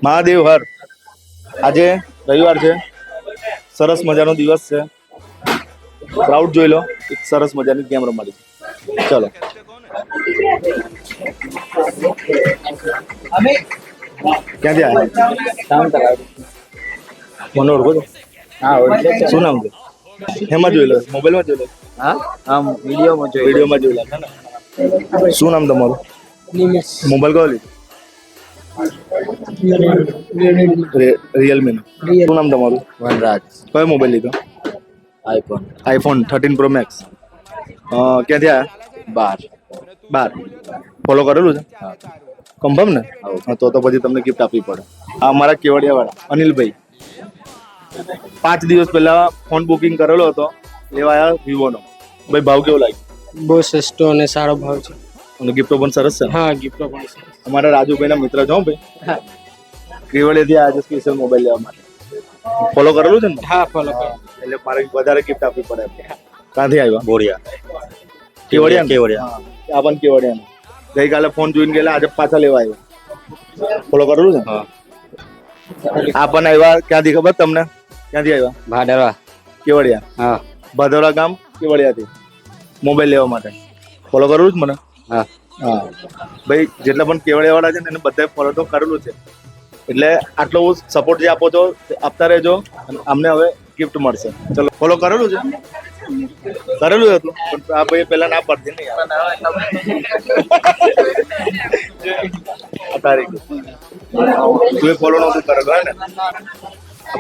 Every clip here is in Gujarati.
મહાદેવ હર. આજે રવિવાર છે, સરસ મજાનો દિવસ છે. ક્રાઉડ જોઈ લો, એક સરસ મજાની ગેમ રમાડી. ચલો ક્યાંથી આવ્યા? મને ઓળખો છો? શું નામ છે? એમાં જોઈ લો, મોબાઈલમાં જોઈ લો. વિડીયોમાં જોઈ લો. શું નામ તમારું? મોબાઈલ કયો લીધો? રિયલમી નો. શું નામ તમારું? વનરાજ. કયો મોબાઈલ લીધો? IPhone 13 Pro Max. ક્યાંથી આવ્યા? 12. ફોલો કરેલું છે? કન્ફર્મ ને? હા, તો પછી તમને ગિફ્ટ આપવી પડે. આ અમારા કેવડિયા વાળા અનિલભાઈ 5 દિવસ પહેલા ફોન બુકિંગ કરેલો હતો, લેવા આવ્યા વિવોનો. ભાઈ ભાવ કેવો લાગ્યો? બહુ સસ્તો અને સારો ભાવ છે. અને ગિફ્ટો પણ સરસ છે. હા, ગિફ્ટો પણ સરસ. અમારા રાજુભાઈના મિત્ર છો ભાઈ. હા, કેવડિયાથી આજે સ્પેશિયલ મોબાઈલ લેવા માટે ફોલો કરેલું છે ને? હા, ફોલો કરો. એટલે મારે વધારે ગિફ્ટ આપવી પડે. ક્યાંથી આવ્યા? બોરિયા. કેવડિયા. આ પણ કેવડિયા. ગઈકાલે ફોન જોઈને ગયેલા, આજે પાછા લેવા આવ્યા. ફોલો કરેલું છે? હા. આ પણ આવ્યા. ક્યાંથી ખબર તમને? ક્યાંથી આવ્યા? ભાડરવા. કેવડિયા. હા. ભાદોરા ગામ કેવડિયાથી મોબાઈલ લેવા માટે ફોલો કરવું જ મને. હા. હા ભાઈ, જેટલા પણ કેવડિયા વાળા છે ને એને બધાએ ફોલો તો કરેલું છે. એટલે આટલો સપોર્ટ જે આપો છો આપતા રહેજો. અને અમને હવે ગિફ્ટ મળશે. ચલો, ફોલો કરેલું છે? કરેલું હતું પણ આ ભાઈ પહેલા ના પડતી નહીં. આ તારીખ તું ફોલો નતું કરેલું હે ને?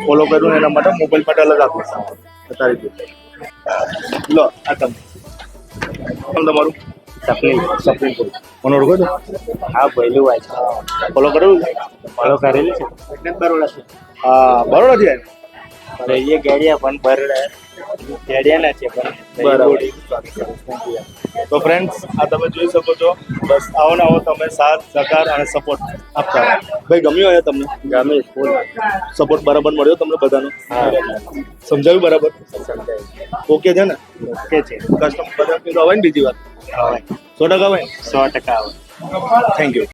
ફોલો કર્યું ને એના માટે મોબાઈલ માટે અલગ આપીશ. તારીખ લો. આ તમારું સપની મને ઓળખો છો? હા, પહેલું વાય છે. ફોલો કરેલું છે? ફોલો કરેલું છે. હા, બરોડાથી આવ્યું. અરે એ ગાડિયા પણ ગાડિયાના છે પણ બરાબર. તો ફ્રેન્ડ્સ, આ તમે જોઈ શકો છો. બસ આવો ને આવો તમે સાથ સહકાર અને સપોર્ટ આપતા રહો. ભાઈ ગમ્યું હોય તમને? ગમે ફૂલ. સપોર્ટ બરાબર મળ્યો તમને બધાનો? સમજાવ્યું બરાબર? ઓકે છે ને? ઓકે છે. કસ્ટમ બધા કીધું આવે ને બીજી વાર? 100% આવે ને? 100% આવે. Thank you.